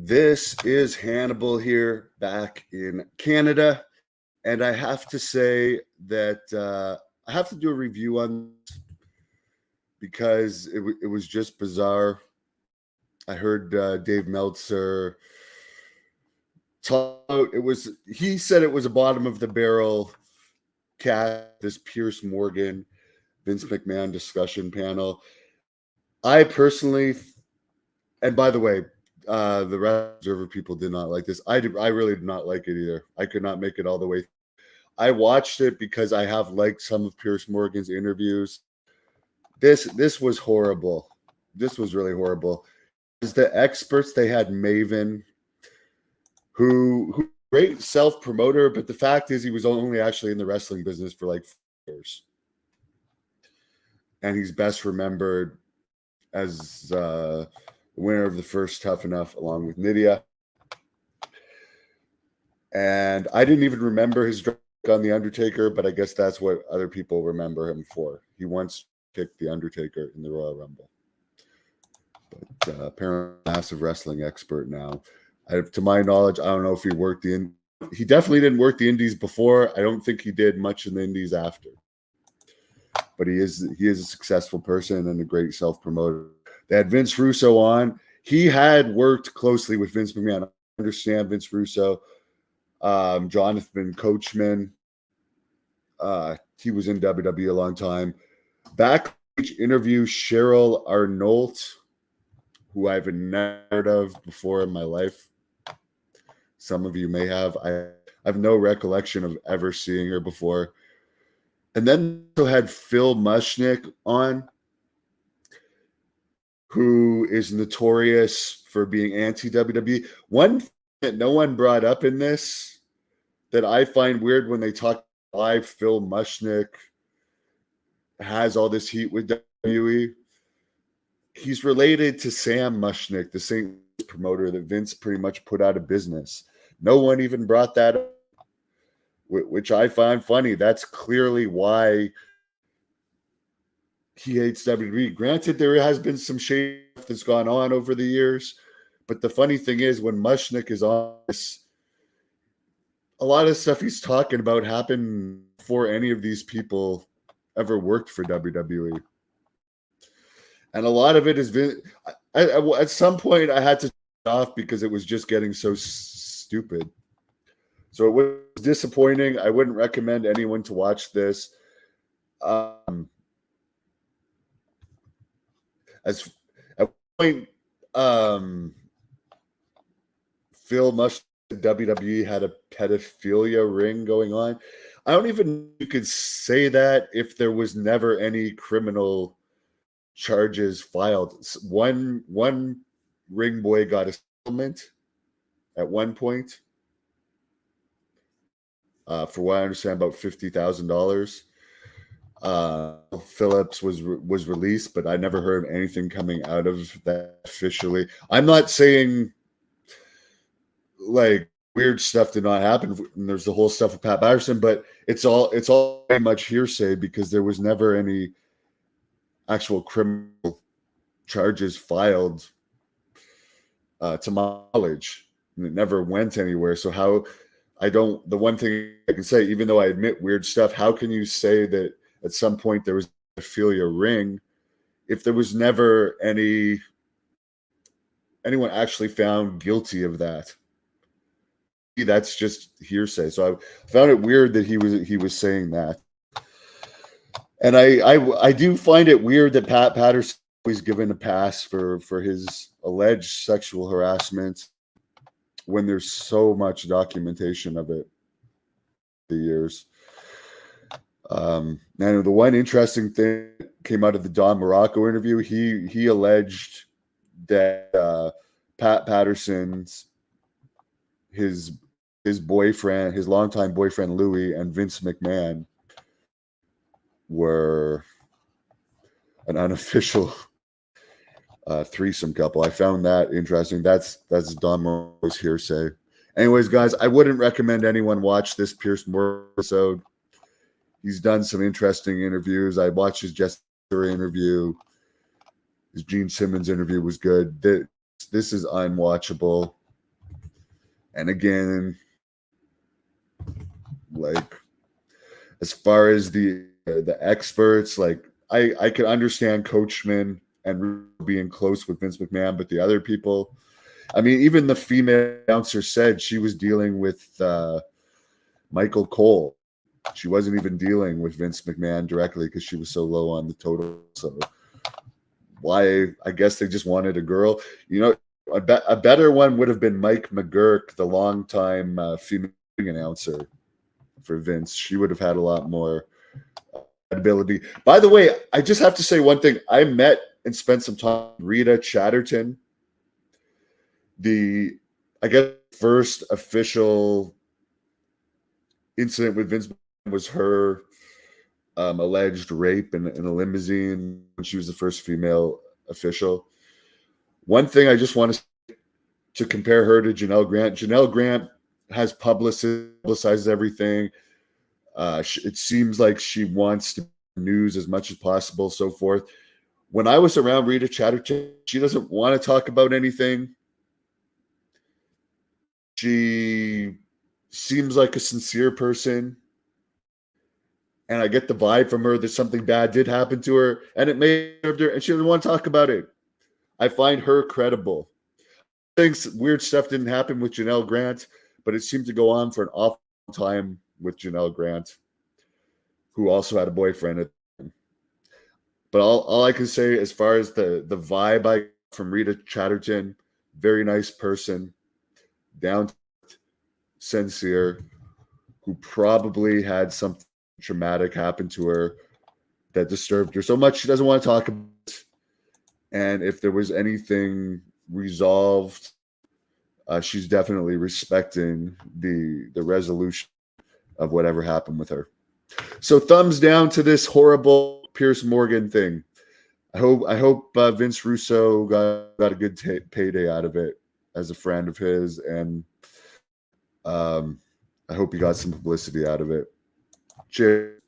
This is Hannibal here back in Canada. And I have to say that I have to do a review on this because it was just bizarre. I heard Dave Meltzer talk about he said it was a bottom of the barrel this Pierce Morgan, Vince McMahon discussion panel. I personally, and by the way, the Red Observer people did not like this. I really did not like it either. I could not make it all the way. I watched it because I have liked some of Pierce Morgan's interviews. This was horrible. This was really horrible. As the experts, they had Maven, who great self promoter, but the fact is he was only actually in the wrestling business for like 4 years, and he's best remembered as the winner of the first Tough Enough along with Nydia. And I didn't even remember his drag on The Undertaker, but I guess that's what other people remember him for. He once kicked The Undertaker in the Royal Rumble. But apparently massive wrestling expert now. To my knowledge, I don't know if he worked he definitely didn't work the indies before. I don't think he did much in the indies after. But he is a successful person and a great self-promoter. They had Vince Russo on. He had worked closely with Vince McMahon. I understand Vince Russo. Jonathan Coachman. He was in WWE a long time. Backstage interview Cheryl Arnault, who I've never heard of before in my life. Some of you may have. I have no recollection of ever seeing her before. And then also had Phil Mushnik on, who is notorious for being anti-WWE. One thing that no one brought up in this that I find weird when they talk live, Phil Mushnik has all this heat with WWE. He's related to Sam Mushnik, the St. promoter that Vince pretty much put out of business. No one even brought that up, which I find funny. That's clearly why he hates WWE. Granted, there has been some shade that's gone on over the years, but the funny thing is when Mushnik is on this, a lot of stuff he's talking about happened before any of these people ever worked for WWE. And a lot of it has been, at some point I had to turn it off because it was just getting so stupid. So it was disappointing. I wouldn't recommend anyone to watch this. As at one point, Phil Mushnik, WWE had a pedophilia ring going on. I don't even know if you could say that if there was never any criminal charges filed. One ring boy got a settlement at one point. For what I understand, about $50,000. Phillips was released, but I never heard anything coming out of that officially. I'm not saying like weird stuff did not happen. And there's the whole stuff with Pat Patterson, but it's all very much hearsay because there was never any actual criminal charges filed to my knowledge, and it never went anywhere. So the one thing I can say, even though I admit weird stuff, how can you say that at some point there was a pedophilia ring if there was never anyone actually found guilty of that? That's just hearsay. So I found it weird that he was saying that. And I do find it weird that Pat Patterson was given a pass for his alleged sexual harassment when there's so much documentation of it the years. And the one interesting thing came out of the Don Morocco interview, he alleged that Pat Patterson's his boyfriend, his longtime boyfriend Louis, and Vince McMahon were an unofficial threesome couple. I found that interesting. That's Don Morocco's hearsay. Anyways, guys, I wouldn't recommend anyone watch this Pierce Morgan episode. He's done some interesting interviews. I watched his Jessica interview. His Gene Simmons interview was good. This is unwatchable. And again, like as far as the experts, like I could understand Coachman and being close with Vince McMahon, but the other people, I mean, even the female announcer said she was dealing with Michael Cole. She wasn't even dealing with Vince McMahon directly because she was so low on the total. So why? I guess they just wanted a girl. You know, a better one would have been Mike McGurk, the longtime female announcer for Vince. She would have had a lot more ability. By the way, I just have to say one thing. I met and spent some time with Rita Chatterton. I guess first official incident with Vince was her alleged rape in a limousine when she was the first female official. One thing I just want to compare her to Janelle Grant. Janelle Grant has publicizes everything. It seems like she wants to news as much as possible, so forth. When I was around Rita Chatterton, she doesn't want to talk about anything. She seems like a sincere person. And I get the vibe from her that something bad did happen to her and it may have her, and she doesn't want to talk about it. I find her credible. Things weird stuff didn't happen with Janelle Grant, but it seemed to go on for an awful time with Janelle Grant, who also had a boyfriend at the time. But all I can say as far as the vibe I got from Rita Chatterton, very nice person, down to sincere, who probably had something traumatic happen to her that disturbed her so much she doesn't want to talk about it. And if there was anything resolved, she's definitely respecting the resolution of whatever happened with her. So thumbs down to this horrible Pierce Morgan thing. I hope Vince Russo got a good payday out of it as a friend of his, and I hope he got some publicity out of it. Cheers.